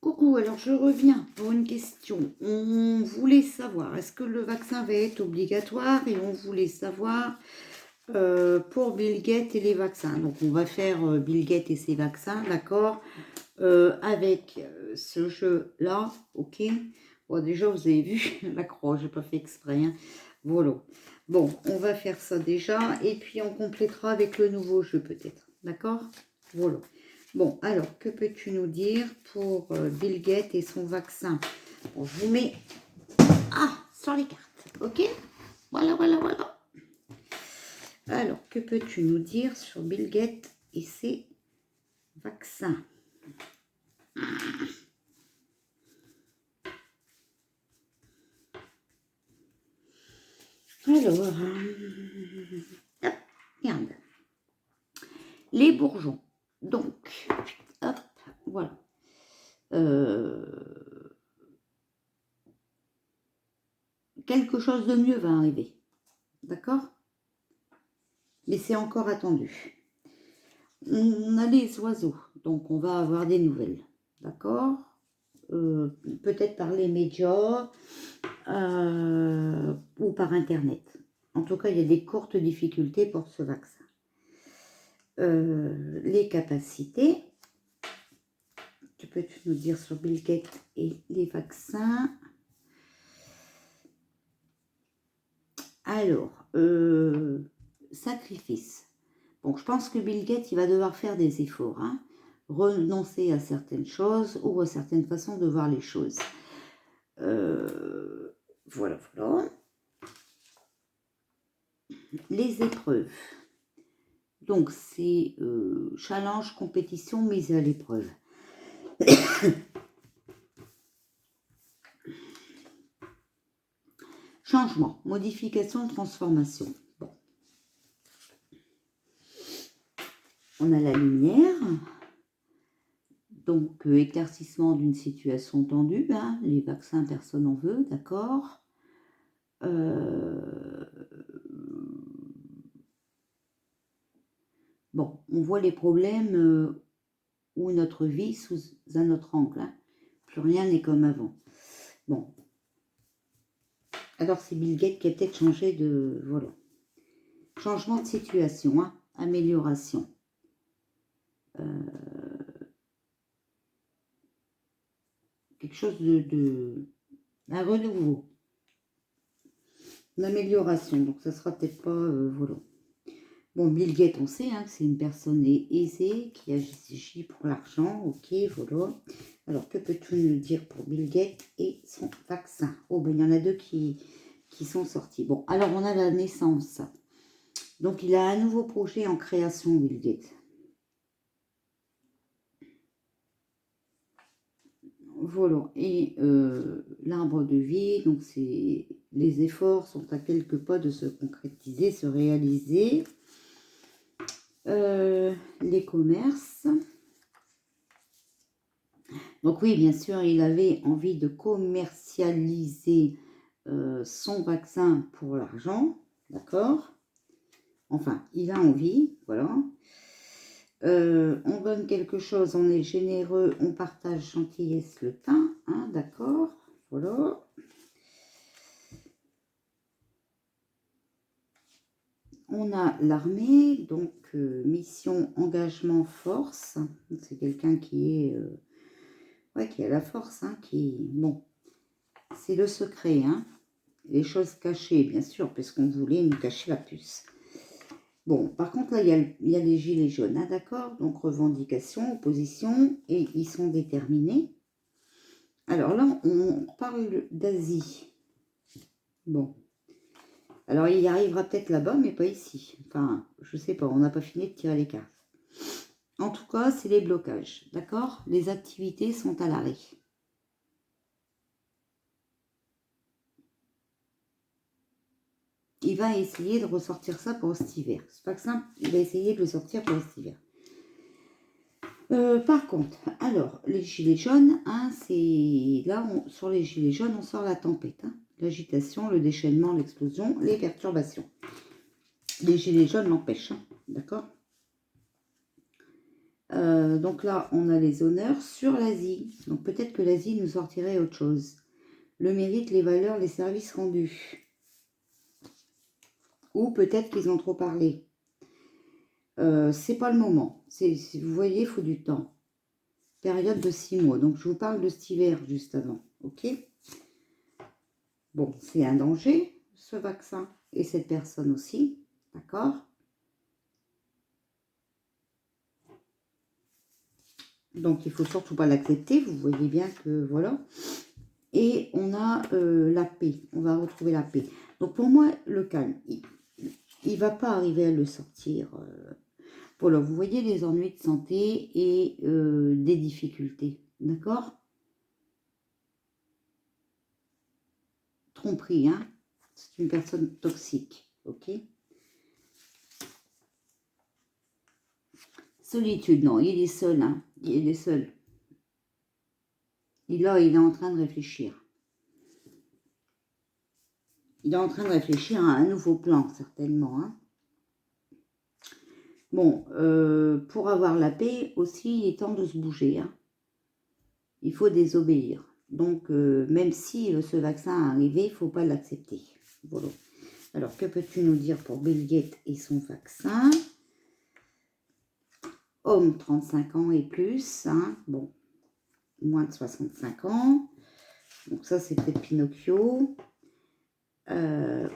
Coucou, alors je reviens pour une question. On voulait savoir, est-ce que le vaccin va être obligatoire? Et on voulait savoir pour Bill Gates et les vaccins. Donc on va faire Bill Gates et ses vaccins, d'accord? Avec ce jeu-là, ok? Bon, déjà vous avez vu la croix, j'ai pas fait exprès, hein. Voilà. Bon, on va faire ça déjà, et puis on complétera avec le nouveau jeu peut-être, d'accord? Voilà. Bon, alors, que peux-tu nous dire pour Bill Gates et son vaccin? Bon, je vous mets sur les cartes, ok? Voilà, voilà, voilà. Alors, que peux-tu nous dire sur Bill Gates et ses vaccins? Alors, hop, regarde. Les bourgeons. Donc, hop, voilà. Quelque chose de mieux va arriver. D'accord? Mais c'est encore attendu. On a les oiseaux, donc on va avoir des nouvelles. D'accord? Peut-être par les médias ou par Internet. En tout cas, il y a des courtes difficultés pour ce vaccin. Les capacités. Que peux-tu nous dire sur Bill Gates et les vaccins? Alors, sacrifice. Bon, je pense que Bill Gates, il va devoir faire des efforts, hein, renoncer à certaines choses ou à certaines façons de voir les choses. Voilà, voilà. Les épreuves. Donc, c'est challenge, compétition, mise à l'épreuve. Changement, modification, transformation. Bon. On a la lumière. Donc, éclaircissement d'une situation tendue. Hein, les vaccins, personne n'en veut, d'accord. Bon, on voit les problèmes ou notre vie sous un autre angle. Hein. Plus rien n'est comme avant. Bon. Alors, c'est Bill Gates qui a peut-être changé de... Voilà. Changement de situation, hein. Amélioration. Quelque chose de... Un renouveau. Une amélioration. Donc, ça sera peut-être pas... voilà. Bon, Bill Gates, on sait hein, que c'est une personne aisée qui agit pour l'argent. Ok, voilà. Alors, que peux-tu nous dire pour Bill Gates et son vaccin? Oh, ben, il y en a deux qui sont sortis. Bon, alors, on a la naissance. Donc, il a un nouveau projet en création, Bill Gates. Voilà. Et l'arbre de vie, donc, c'est... Les efforts sont à quelques pas de se concrétiser, se réaliser. Les commerces. Donc oui, bien sûr, il avait envie de commercialiser son vaccin pour l'argent, d'accord? Enfin, il a envie, voilà. On donne quelque chose, on est généreux, on partage gentillesse le pain, hein, d'accord? Voilà. On a l'armée, donc mission, engagement, force. C'est quelqu'un qui est... qui a la force, hein, qui... Bon, c'est le secret, hein. Les choses cachées, bien sûr, puisqu'on voulait nous cacher la puce. Bon, par contre, là, il y a les gilets jaunes, hein, d'accord? Donc, revendication, opposition, et ils sont déterminés. Alors là, on parle d'Asie. Bon. Alors, il y arrivera peut-être là-bas, mais pas ici. Enfin, je sais pas, on n'a pas fini de tirer les cartes. En tout cas, c'est les blocages, d'accord? Les activités sont à l'arrêt. Il va essayer de ressortir ça pour cet hiver. C'est pas que simple, il va essayer de le sortir pour cet hiver. Par contre, alors, les gilets jaunes, hein, c'est... Là, sur les gilets jaunes, on sort la tempête. Hein. L'agitation, le déchaînement, l'explosion, les perturbations. Les gilets jaunes l'empêchent, hein, d'accord? Donc là, on a les honneurs sur l'Asie. Donc peut-être que l'Asie nous sortirait autre chose. Le mérite, les valeurs, les services rendus. Ou peut-être qu'ils ont trop parlé. C'est pas le moment. Vous voyez, il faut du temps. Période de 6 mois. Donc je vous parle de cet hiver juste avant. Ok? Bon, c'est un danger, ce vaccin. Et cette personne aussi. D'accord? Donc, il ne faut surtout pas l'accepter. Vous voyez bien que, voilà. Et on a la paix. On va retrouver la paix. Donc, pour moi, le calme, il ne va pas arriver à le sortir. Voilà, vous voyez les ennuis de santé et des difficultés. D'accord? Tromperie, hein? C'est une personne toxique. Ok? Solitude, non, il est seul, hein? Il est seul. Et là, il est en train de réfléchir. Il est en train de réfléchir à un nouveau plan, certainement. Hein. Bon, pour avoir la paix aussi, il est temps de se bouger. Hein. Il faut désobéir. Donc, même si ce vaccin est arrivé, il ne faut pas l'accepter. Voilà. Alors, que peux-tu nous dire pour Bill Gates et son vaccin? Homme, 35 ans et plus. Hein. Bon, moins de 65 ans. Donc ça, c'est peut-être Pinocchio.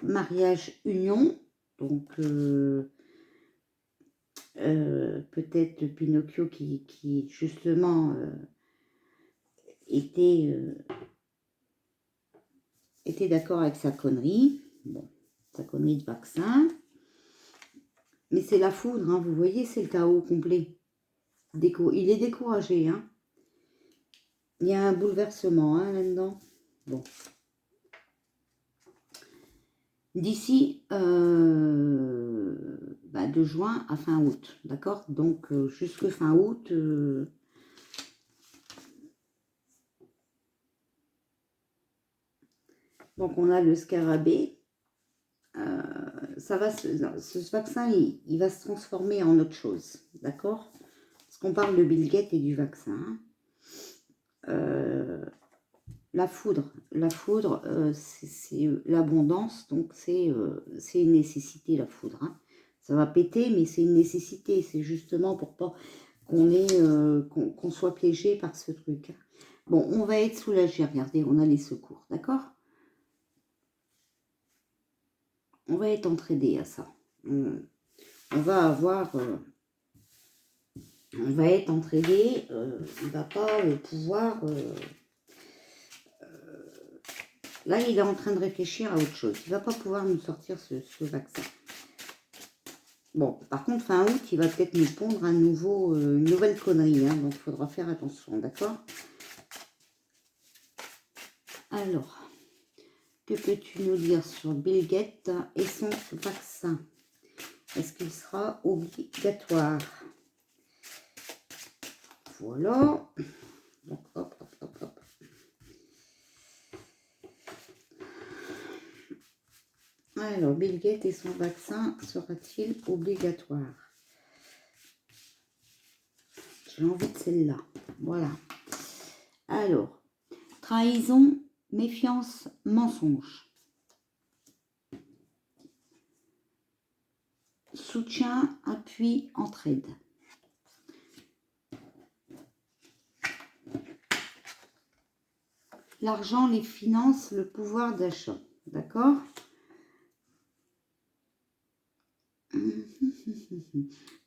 Mariage, union. Donc, peut-être Pinocchio qui justement était d'accord avec sa connerie. Bon, sa connerie de vaccin. Mais c'est la foudre, hein, vous voyez, c'est le chaos complet. Il est découragé. Hein. Il y a un bouleversement hein, là-dedans. Bon. D'ici de juin à fin août, d'accord? Donc, jusque fin août, donc on a le scarabée. Ce vaccin, il va se transformer en autre chose, d'accord? Parce qu'on parle de Bill Gates et du vaccin. La foudre, c'est l'abondance, donc c'est une nécessité, la foudre. Hein. Ça va péter, mais c'est une nécessité. C'est justement pour pas qu'on soit piégé par ce truc. Hein. Bon, on va être soulagé. Regardez, on a les secours, d'accord? On va être entraîné à ça. On va avoir... on va être entraîné. Il ne va pas pouvoir... là, il est en train de réfléchir à autre chose. Il ne va pas pouvoir nous sortir ce vaccin. Bon, par contre, fin août, il va peut-être nous pondre une nouvelle connerie. Hein, donc, il faudra faire attention, d'accord? Alors, que peux-tu nous dire sur Bill Gates et son vaccin? Est-ce qu'il sera obligatoire? Voilà. Donc, hop, hop, hop, hop. Alors, Bill Gates et son vaccin sera-t-il obligatoire? J'ai envie de celle-là. Voilà. Alors, trahison, méfiance, mensonge. Soutien, appui, entraide. L'argent, les finances, le pouvoir d'achat. D'accord?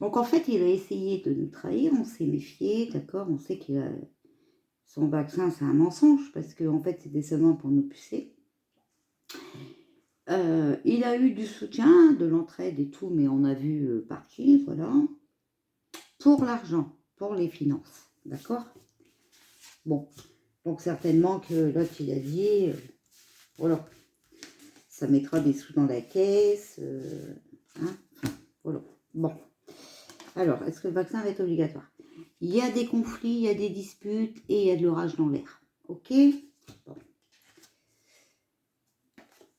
Donc en fait, il a essayé de nous trahir, on s'est méfié, d'accord? On sait qu'il a... Son vaccin, c'est un mensonge, parce qu'en fait, c'était seulement pour nous pucer. Il a eu du soutien, de l'entraide et tout, mais on a vu par qui, voilà. Pour l'argent, pour les finances, d'accord? Bon, donc certainement que l'autre, il a dit, voilà, ça mettra des sous dans la caisse, hein, voilà. Bon, alors, est-ce que le vaccin va être obligatoire? Il y a des conflits, il y a des disputes et il y a de l'orage dans l'air, ok? Bon.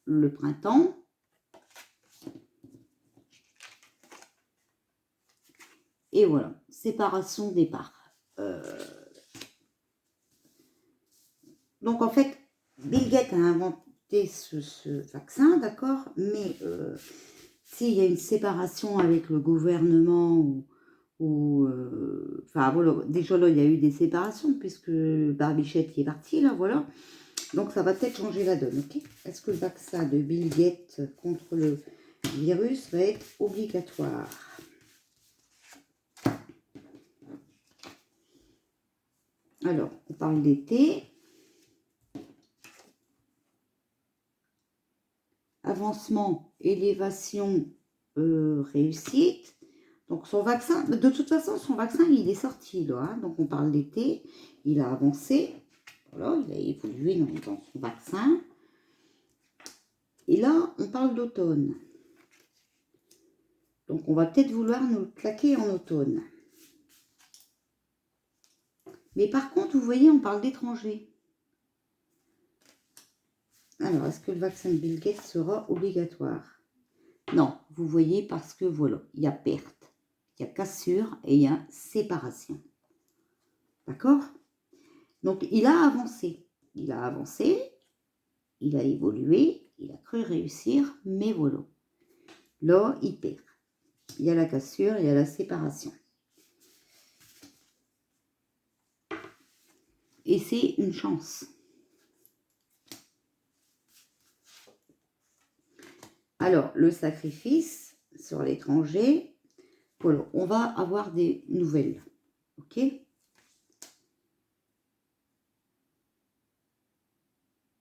Le printemps. Et voilà, séparation départ. Donc en fait, Bill Gates a inventé ce vaccin, d'accord, mais s'il y a une séparation avec le gouvernement enfin voilà, déjà là il y a eu des séparations puisque Barbichette y est parti là, voilà. Donc ça va peut-être changer la donne, ok? Est-ce que le vaccin de Bill Gates contre le virus va être obligatoire? Alors, on parle d'été. Avancement, élévation, réussite. Donc son vaccin, de toute façon, son vaccin, il est sorti là. Hein. Donc on parle d'été, il a avancé. Voilà, il a évolué dans son vaccin. Et là, on parle d'automne. Donc on va peut-être vouloir nous le claquer en automne. Mais par contre, vous voyez, on parle d'étrangers. Alors, est-ce que le vaccin de Bill Gates sera obligatoire? Non, vous voyez, parce que voilà, il y a perte, il y a cassure et il y a séparation. D'accord? Donc, il a avancé. Il a avancé, il a évolué, il a cru réussir, mais voilà. Là, il perd. Il y a la cassure, il y a la séparation. Et c'est une chance. Alors, le sacrifice sur l'étranger, voilà, on va avoir des nouvelles. Ok? Et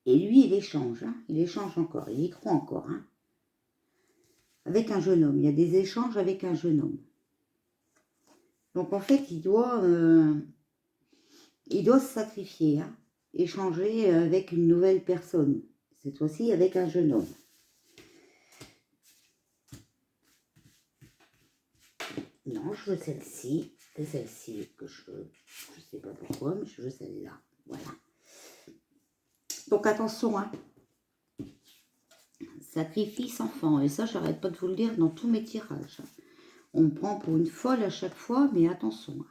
lui, il échange. Hein, il échange encore. Il y croit encore. Hein, avec un jeune homme. Il y a des échanges avec un jeune homme. Donc, en fait, il doit se sacrifier. Hein, échanger avec une nouvelle personne. Cette fois-ci, avec un jeune homme. Non, je veux celle-ci. C'est celle-ci que je veux. Je ne sais pas pourquoi, mais je veux celle-là. Voilà. Donc attention, hein. Sacrifice enfant. Et ça, j'arrête pas de vous le dire dans tous mes tirages. On me prend pour une folle à chaque fois, mais attention. Hein.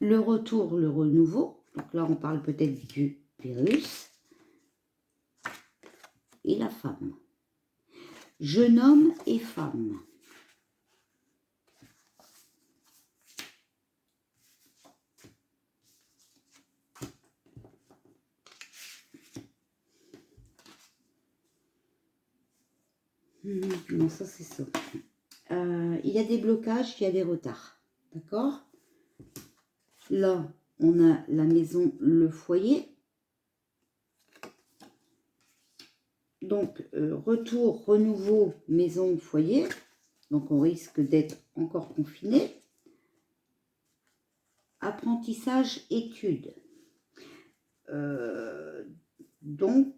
Le retour, le renouveau. Donc là, on parle peut-être du virus. Et la femme. Jeune homme et femme. Non, ça c'est ça. Il y a des blocages, il y a des retards. D'accord? Là, on a la maison, le foyer. Donc, retour, renouveau, maison, foyer. Donc, on risque d'être encore confiné. Apprentissage, études. Donc,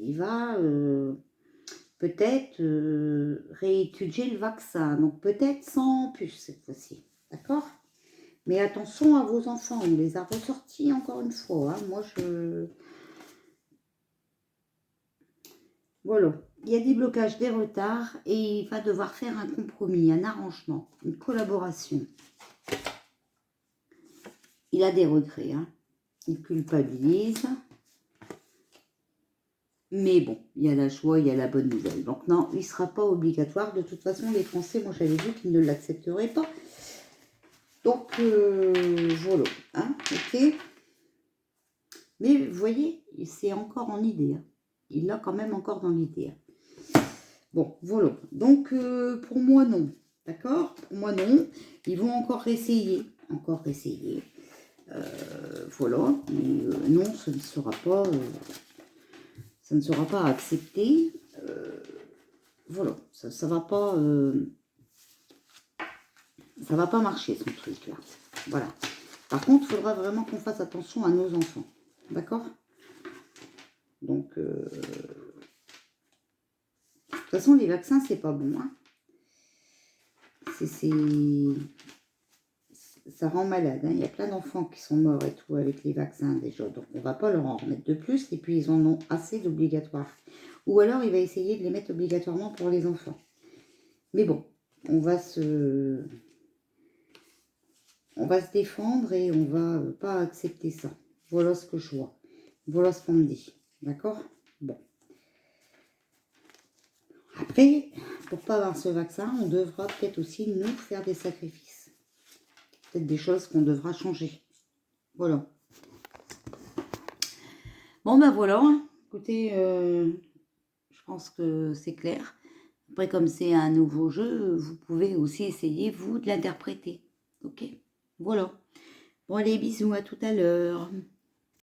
il va peut-être réétudier le vaccin. Donc, peut-être sans puce cette fois-ci. D'accord? Mais attention à vos enfants. On les a ressortis encore une fois. Hein. Moi, Voilà. Il y a des blocages, des retards. Et il va devoir faire un compromis, un arrangement, une collaboration. Il a des regrets, hein. Il culpabilise. Mais bon, il y a la joie, il y a la bonne nouvelle. Donc non, il ne sera pas obligatoire. De toute façon, les Français, moi j'avais vu qu'ils ne l'accepteraient pas. Donc voilà, hein, ok. Mais vous voyez, c'est encore en idée. Hein. Il l'a quand même encore dans l'idée. Hein. Bon, voilà. Donc pour moi, non. D'accord? Pour moi, non. Ils vont encore essayer. Encore essayer. Voilà. Mais non, ce ne sera pas... ça ne sera pas accepté. Voilà, ça va pas marcher son truc là. Voilà. Par contre, il faudra vraiment qu'on fasse attention à nos enfants. D'accord? Donc, de toute façon, les vaccins, c'est pas bon. Hein. Ça rend malade. Hein. Il y a plein d'enfants qui sont morts et tout avec les vaccins déjà. Donc, on va pas leur en remettre de plus. Et puis, ils en ont assez d'obligatoires. Ou alors, il va essayer de les mettre obligatoirement pour les enfants. Mais bon, on va se défendre et on va pas accepter ça. Voilà ce que je vois. Voilà ce qu'on me dit. D'accord? Bon. Après, pour pas avoir ce vaccin, on devra peut-être aussi nous faire des sacrifices. Peut-être des choses qu'on devra changer. Voilà. Bon ben voilà. Écoutez, je pense que c'est clair. Après, comme c'est un nouveau jeu, vous pouvez aussi essayer, vous, de l'interpréter. Ok? Voilà. Bon, allez, bisous, à tout à l'heure.